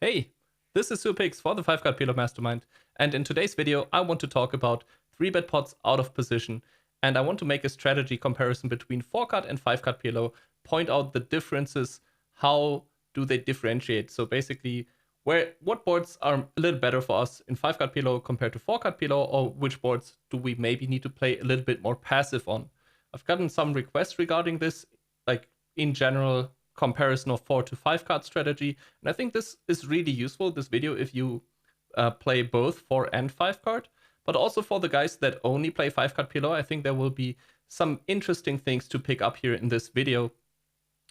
Hey, this is SuperX for the 5-Card Pillow Mastermind, and in today's video I want to talk about 3-bet pots out of position, and I want to make a strategy comparison between 4-card and 5-card pillow, point out the differences, how do they differentiate, so basically what boards are a little better for us in 5-card pillow compared to 4-card pillow, or which boards do we maybe need to play a little bit more passive on. I've gotten some requests regarding this, like in general, comparison of 4 to 5 card strategy, and I think this is really useful, this video, if you play both 4 and 5 card, but also for the guys that only play 5 card pillow. I think there will be some interesting things to pick up here in this video,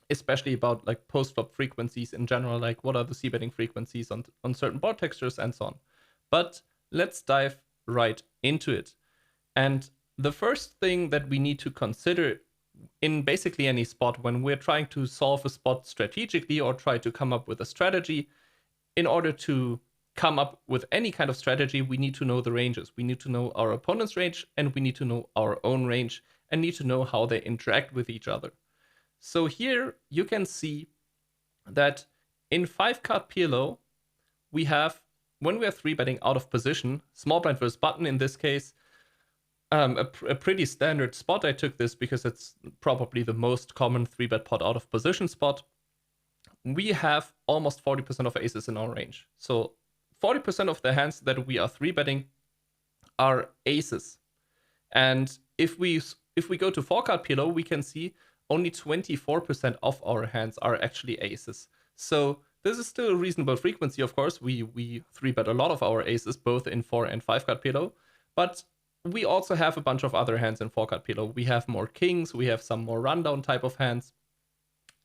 especially about like post-flop frequencies in general, like what are the c-betting frequencies on certain board textures and so on. But let's dive right into it. And the first thing that we need to consider in basically any spot when we're trying to solve a spot strategically or try to come up with a strategy, in order to come up with any kind of strategy, we need to know the ranges. We need to know our opponent's range, and we need to know our own range, and need to know how they interact with each other. So here you can see that in 5-card pillow, we have, when we are 3-betting out of position, small blind versus button in this case, a pretty standard spot. I took this because it's probably the most common 3-bet pot out of position spot. We have almost 40% of aces in our range. So 40% of the hands that we are 3-betting are aces. And if we go to 4-card pillow, we can see only 24% of our hands are actually aces. So this is still a reasonable frequency, of course. We 3-bet a lot of our aces, both in 4 and 5-card pillow, but we also have a bunch of other hands in 4-card pillow. We have more kings, we have some more rundown type of hands.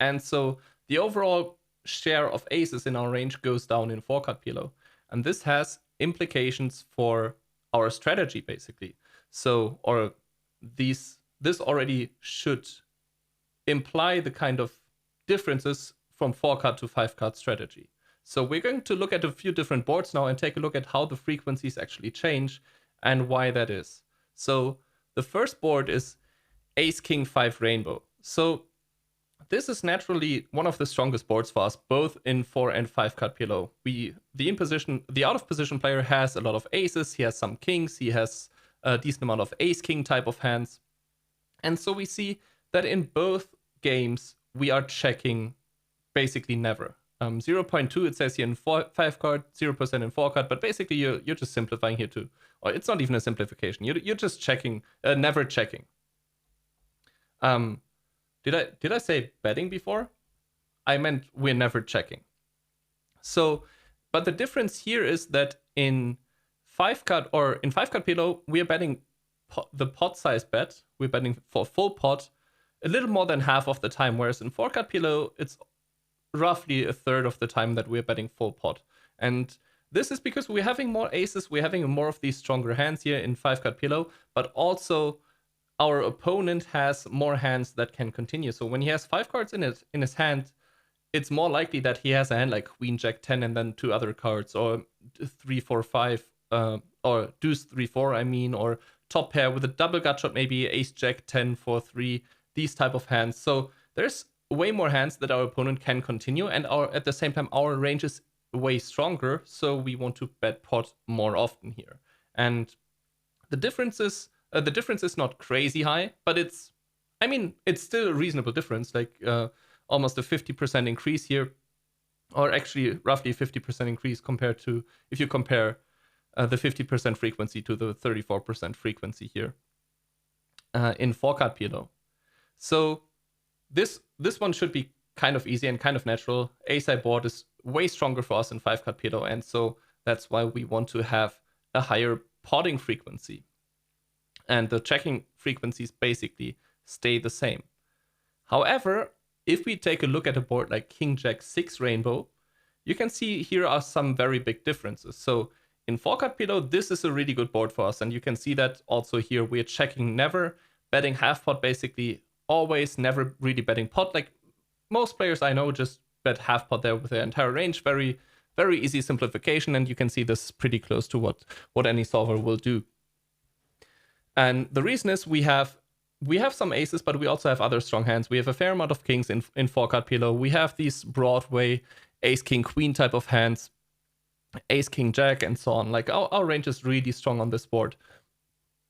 And so the overall share of aces in our range goes down in 4-card pillow. And this has implications for our strategy, basically. So, or this already should imply the kind of differences from 4-card to 5-card strategy. So we're going to look at a few different boards now and take a look at how the frequencies actually change and why that is. So the first board is Ace King 5 Rainbow. So this is naturally one of the strongest boards for us, both in 4 and 5-card pillow. The out of position player has a lot of aces, he has some kings, he has a decent amount of ace king type of hands. And so we see that in both games we are checking basically never. 0.2 it says here in 5-card, 0% in 4-card, but basically you're just simplifying here too. Or it's not even a simplification. You're just checking, never checking. Did I say betting before? I meant we're never checking. So, but the difference here is that in 5-card or in 5-card pillow, we are betting the pot size bet. We're betting for full pot a little more than half of the time, whereas in 4-card pillow, it's roughly a third of the time that we're betting full pot. And this is because we're having more aces, we're having more of these stronger hands here in 5-card pillow, but also our opponent has more hands that can continue. So when he has 5 cards in his hand, it's more likely that he has a hand like Queen Jack 10 and then 2 other cards, or 3 4 5, or Deuce 3 4, I mean, or top pair with a double gut shot, maybe Ace Jack 10 4 3, these type of hands. So there's way more hands that our opponent can continue, and at the same time our range is way stronger, so we want to bet pot more often here. And the difference is not crazy high, but it's still a reasonable difference, like almost a 50% increase here, or actually roughly a 50% increase compared to, if you compare the 50% frequency to the 34% frequency here in 4-card pillow. So this one should be kind of easy and kind of natural. A-side board is way stronger for us in 5-card pillow, and so that's why we want to have a higher potting frequency. And the checking frequencies basically stay the same. However, if we take a look at a board like King Jack 6 Rainbow, you can see here are some very big differences. So in 4-card pillow, this is a really good board for us, and you can see that also here we're checking never, betting half pot basically always, never really betting pot. Like most players I know just bet half pot there with their entire range. Very, very easy simplification, and you can see this pretty close to what any solver will do. And the reason is we have some aces, but we also have other strong hands. We have a fair amount of kings in 4-card pillow. We have these Broadway ace king queen type of hands, ace, king, jack, and so on. Like our range is really strong on this board.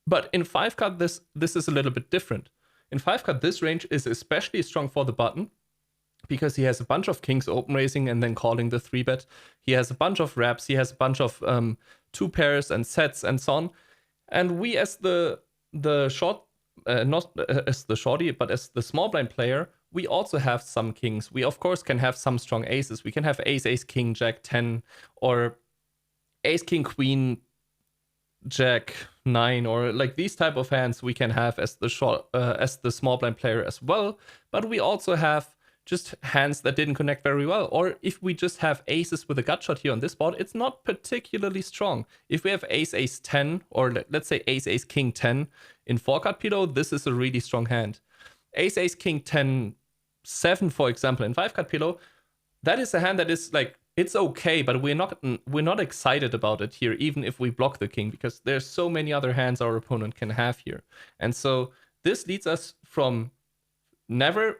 But in 5-card, this is a little bit different. In 5-card, this range is especially strong for the button because he has a bunch of kings open raising and then calling the 3-bet. He has a bunch of wraps. He has a bunch of 2 pairs and sets and so on. And we, as the short, not as the shorty, but as the small blind player, we also have some kings. We, of course, can have some strong aces. We can have ace, ace, king, jack, 10, or ace, king, queen, jack, 9, or like these type of hands we can have as the small blind player as well. But we also have just hands that didn't connect very well. Or if we just have aces with a gut shot here on this board, it's not particularly strong. If we have ace, ace, 10, or let's say ace, ace, king, 10 in 4-card Pilo, this is a really strong hand. Ace, ace, king, 10, 7, for example, in 5-card Pilo, that is a hand that is like, it's okay, but we're not excited about it here, even if we block the king, because there's so many other hands our opponent can have here. And so this leads us from never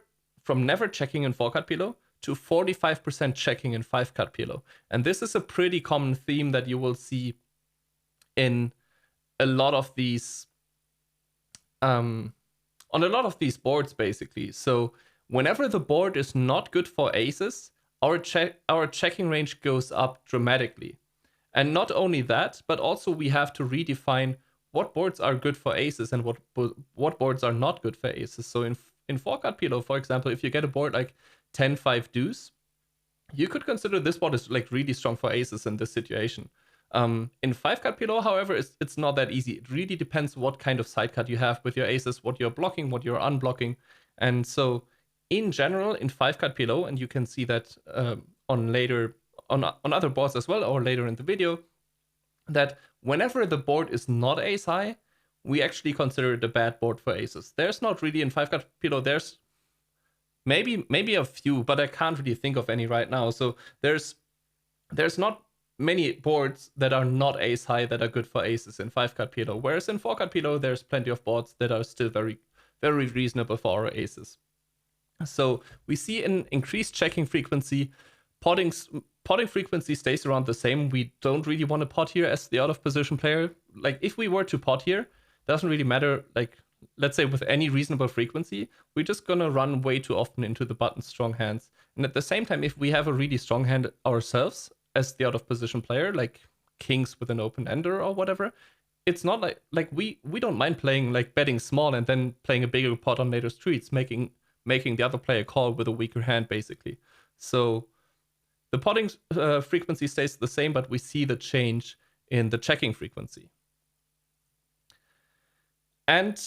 checking in 4-card Pilo to 45% checking in 5-card Pilo. And this is a pretty common theme that you will see in a lot of these on a lot of these boards, basically. So whenever the board is not good for aces, our checking range goes up dramatically. And not only that, but also we have to redefine what boards are good for aces and what boards are not good for aces. So in 4-card Pilo, for example, if you get a board like 10-5 deuce, you could consider this board is like really strong for aces in this situation. In 5-card Pilo, however, it's not that easy. It really depends what kind of side card you have with your aces, what you're blocking, what you're unblocking. And so in general, in 5-card Pilo, and you can see that on other boards as well, or later in the video, that whenever the board is not ace high, we actually consider it a bad board for aces. There's not really in 5-card Pilo, there's maybe a few, but I can't really think of any right now. So there's not many boards that are not ace high that are good for aces in 5-card Pilo, whereas in 4-card Pilo, there's plenty of boards that are still very, very reasonable for our aces. So we see an increased checking frequency. Potting frequency stays around the same. We don't really want to pot here as the out of position player. Like if we were to pot here, doesn't really matter. Like let's say with any reasonable frequency, we're just gonna run way too often into the button strong hands. And at the same time, if we have a really strong hand ourselves as the out of position player, like kings with an open ender or whatever, it's not like we don't mind playing like betting small and then playing a bigger pot on later streets, making the other player call with a weaker hand, basically. So the potting frequency stays the same, but we see the change in the checking frequency. And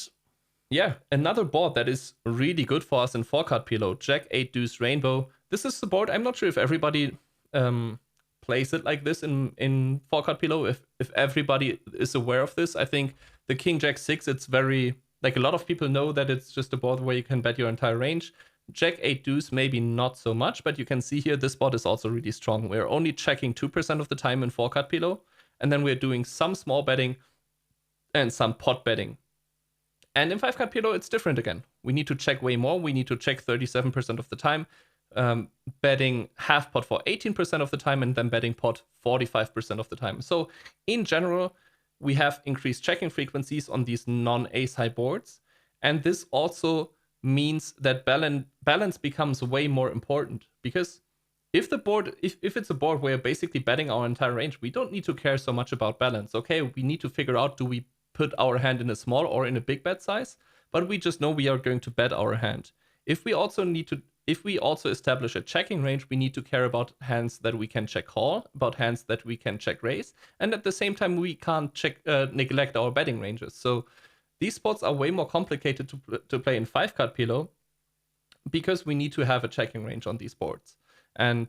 yeah, another board that is really good for us in 4-card Pilo, Jack 8 Deuce Rainbow. This is the board. I'm not sure if everybody plays it like this in 4-card Pilo, if everybody is aware of this. I think the King Jack 6, it's very, like a lot of people know that it's just a board where you can bet your entire range. Jack 8 Deuce, maybe not so much, but you can see here this board is also really strong. We're only checking 2% of the time in 4-card Pilo, and then we're doing some small betting and some pot betting. And in 5-card Pilo, it's different again. We need to check way more. We need to check 37% of the time, betting half pot for 18% of the time, and then betting pot 45% of the time. So in general, we have increased checking frequencies on these non-ace high boards. And this also means that balance becomes way more important, because if it's a board where we're basically betting our entire range, we don't need to care so much about balance. Okay, we need to figure out, do we put our hand in a small or in a big bet size? But we just know we are going to bet our hand. If we also establish a checking range, we need to care about hands that we can check call, about hands that we can check raise, and at the same time we can't neglect our betting ranges. So these spots are way more complicated to play in 5-card Pilo, because we need to have a checking range on these boards. And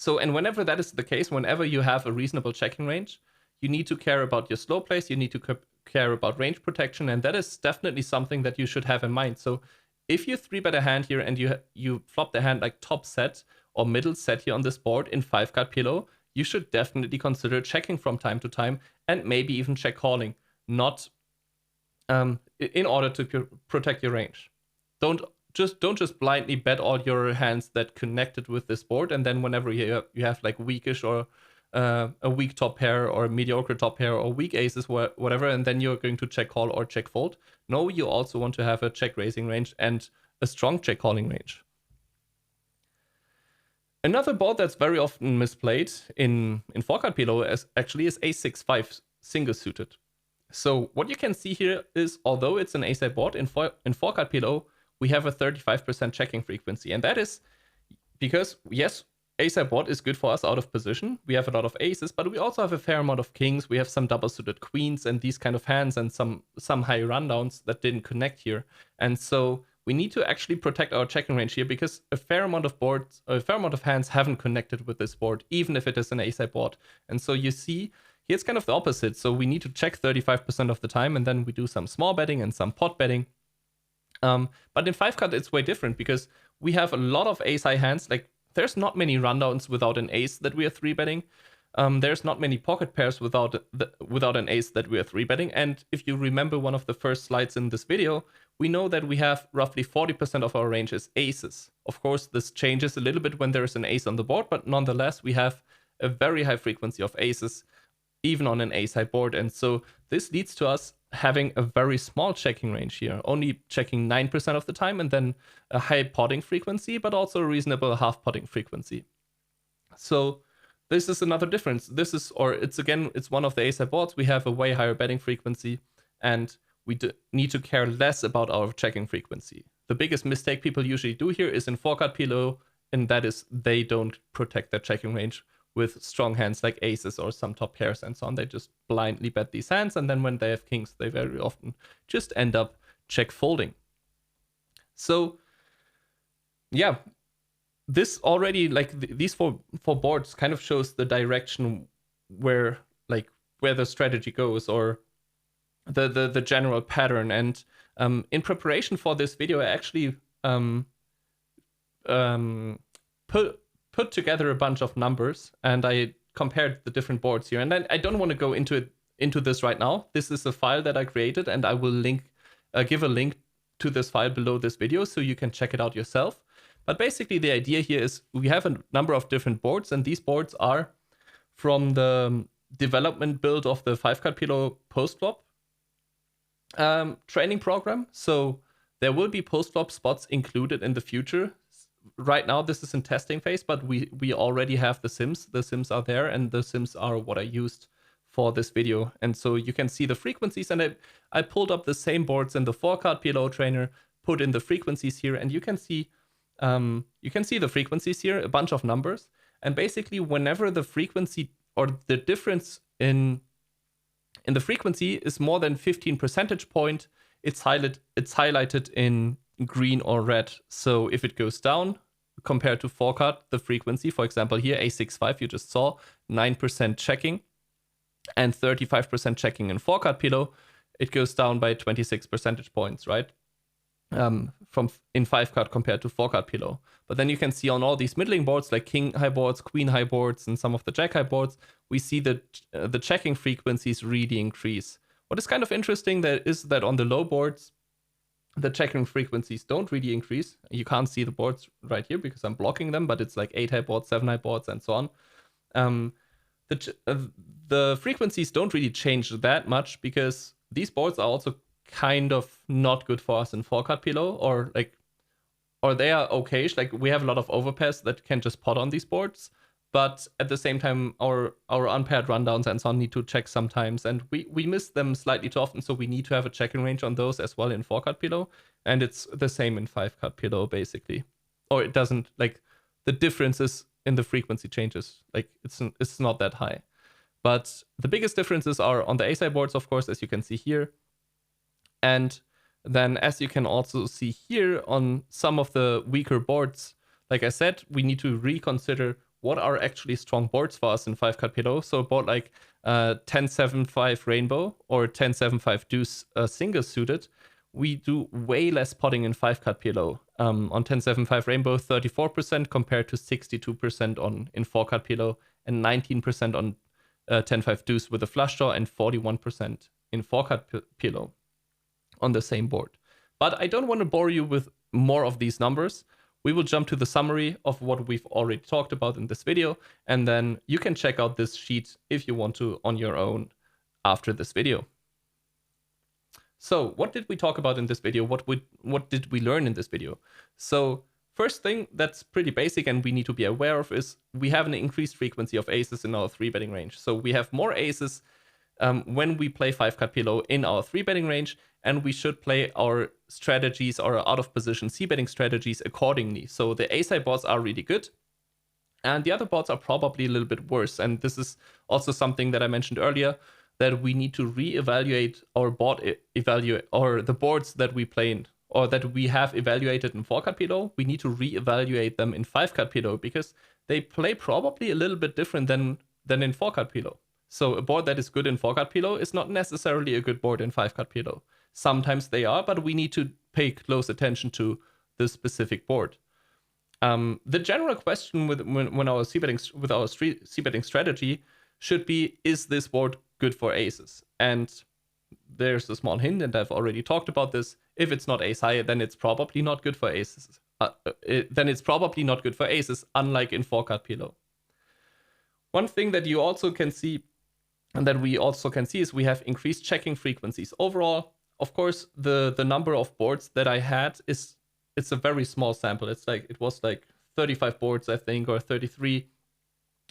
whenever that is the case, whenever you have a reasonable checking range, you need to care about your slow plays, you need to care about range protection, and that is definitely something that you should have in mind. So if you 3-bet a hand here and you flop the hand like top set or middle set here on this board in 5-card Pilo, you should definitely consider checking from time to time, and maybe even check calling, not in order to protect your range. Don't just blindly bet all your hands that connected with this board, and then whenever you have like weakish or a weak top pair or a mediocre top pair or weak aces, whatever, and then you're going to check call or check fold. No, you also want to have a check raising range and a strong check calling range. Another board that's very often misplayed in 4-card PLO is ace-6-5 single suited. So what you can see here is, although it's an ace-high board, in 4-card PLO, we have a 35% checking frequency. And that is because, yes, ace-high board is good for us out of position. We have a lot of aces, but we also have a fair amount of kings. We have some double-suited queens and these kind of hands and some high rundowns that didn't connect here. And so we need to actually protect our checking range here because a fair amount of hands haven't connected with this board, even if it is an ace-high board. And so you see, here it's kind of the opposite. So we need to check 35% of the time, and then we do some small betting and some pot betting. But in 5-card, it's way different because we have a lot of ace-high hands. Like, there's not many rundowns without an ace that we are 3-betting. There's not many pocket pairs without an ace that we are 3-betting. And if you remember one of the first slides in this video, we know that we have roughly 40% of our range is aces. Of course, this changes a little bit when there is an ace on the board, but nonetheless, we have a very high frequency of aces, even on an ace-high board. And so this leads to us having a very small checking range here, only checking 9% of the time, and then a high potting frequency, but also a reasonable half potting frequency. So this is another difference. It's one of the ace-high boards. We have a way higher betting frequency, and we need to care less about our checking frequency. The biggest mistake people usually do here is in 4-card PLO, and that is they don't protect their checking range with strong hands like aces or some top pairs and so on. They just blindly bet these hands, and then when they have kings, they very often just end up check folding. So yeah, this already, like these four boards kind of shows the direction where the strategy goes, or the general pattern. And in preparation for this video, I actually put together a bunch of numbers, and I compared the different boards here. And I don't want to go into this right now. This is a file that I created, and I will give a link to this file below this video so you can check it out yourself. But basically the idea here is we have a number of different boards, and these boards are from the development build of the 5-card PLO post-flop training program. So there will be post-flop spots included in the future. Right now this is in testing phase, but we already have the sims. The sims are there, and the sims are what I used for this video. And so you can see the frequencies, and I pulled up the same boards in the 4-card PLO trainer, put in the frequencies here, and you can see the frequencies here, a bunch of numbers. And basically whenever the frequency or the difference in the frequency is more than 15 percentage point, it's highlighted in green or red. So if it goes down compared to 4-card, the frequency, for example here, a6-5, you just saw 9% checking and 35% checking in 4-card PLO, it goes down by 26 percentage points, right? From in 5-card compared to 4-card PLO. But then you can see on all these middling boards, like king high boards, queen high boards, and some of the jack high boards, we see that the checking frequencies really increase. What is kind of interesting is that on the low boards, the checking frequencies don't really increase. You can't see the boards right here because I'm blocking them, but it's like 8 high boards, 7 high boards, and so on. The frequencies don't really change that much because these boards are also kind of not good for us in 4-card PLO, or they are okay. Like, we have a lot of overpairs that can just pot on these boards, but at the same time, our unpaired rundowns and so on need to check sometimes, and we miss them slightly too often, so we need to have a checking range on those as well in 4-card PLO, and it's the same in 5-card PLO, basically. Or it doesn't, like, the differences in the frequency changes, like, it's not that high. But the biggest differences are on the ace-high boards, of course, as you can see here. And then, as you can also see here on some of the weaker boards, like I said, we need to reconsider what are actually strong boards for us in 5-card PLO. So a board like 10-7-5 rainbow or 10-7-5 deuce single suited, we do way less potting in 5-card PLO. On 10-7-5 rainbow, 34% compared to 62% in 4-card PLO, and 19% on 10-5 deuce with a flush draw, and 41% in 4-card PLO on the same board. But I don't want to bore you with more of these numbers. we will jump to the summary of what we've already talked about in this video, and then you can check out this sheet if you want to on your own after this video. So what did we talk about in this video? What did we learn in this video? So first thing that's pretty basic and we need to be aware of is we have an increased frequency of aces in our 3-betting range. So we have more aces when we play 5-card PLO in our 3-betting range, and we should play our strategies, our out of position c-betting strategies accordingly. So the ace-high boards are really good, and the other boards are probably a little bit worse. And this is also something that I mentioned earlier, that we need to reevaluate our board or the boards that we play in, or that we have evaluated in 4-card PLO. We need to reevaluate them in 5-card PLO because they play probably a little bit different than in 4-card PLO. So a board that is good in 4-card PLO is not necessarily a good board in 5-card PLO. Sometimes they are, but we need to pay close attention to the specific board. The general question with our c-betting strategy should be, is this board good for aces? And there's a small hint, and I've already talked about this. If it's not ace high, then it's probably not good for aces. Unlike in 4-card PLO. One thing that you also can see, and that we also can see, is we have increased checking frequencies. Overall, of course, the number of boards that I had it's a very small sample. It was like 35 boards, I think, or 33.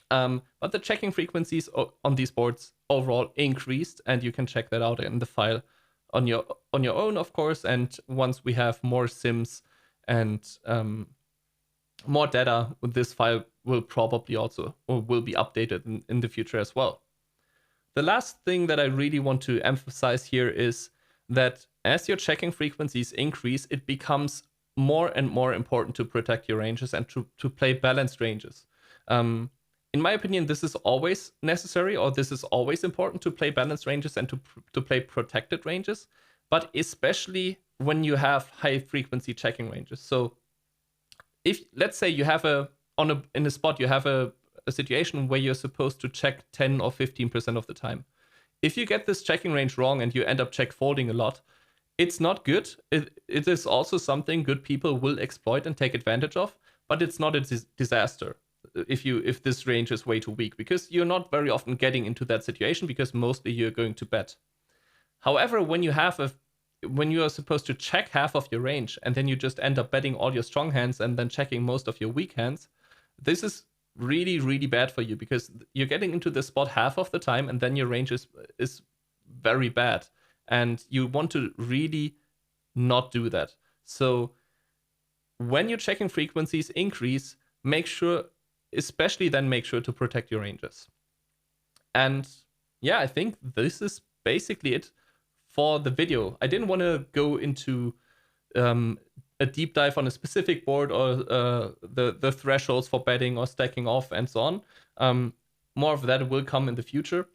But the checking frequencies on these boards overall increased, and you can check that out in the file on your own, of course. And once we have more sims and more data, this file will probably also will be updated in the future as well. The last thing that I really want to emphasize here is that as your checking frequencies increase, it becomes more and more important to protect your ranges and to play balanced ranges. In my opinion, this is always necessary, or this is always important to play balanced ranges and to play protected ranges, but especially when you have high frequency checking ranges. So if, let's say, you have in a spot you have a situation where you're supposed to check 10 or 15% of the time. If you get this checking range wrong and you end up check folding a lot, it's not good. It is also something good people will exploit and take advantage of, but it's not a disaster if this range is way too weak, because you're not very often getting into that situation, because mostly you're going to bet. However, when you are supposed to check half of your range and then you just end up betting all your strong hands and then checking most of your weak hands, this is really, really bad for you, because you're getting into the spot half of the time and then your range is very bad, and you want to really not do that. So when your checking frequencies increase, especially make sure to protect your ranges. And yeah, I think this is basically it for the video. I didn't want to go into a deep dive on a specific board or the thresholds for betting or stacking off and so on. More of that will come in the future.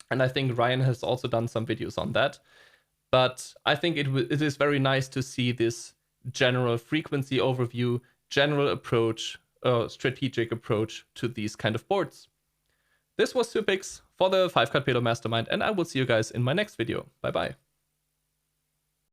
And I think Ryan has also done some videos on that. But I think it is very nice to see this general frequency overview, general approach, strategic approach to these kind of boards. This was 3bePotOOPS for the 5-Card PLO Mastermind, and I will see you guys in my next video. Bye bye.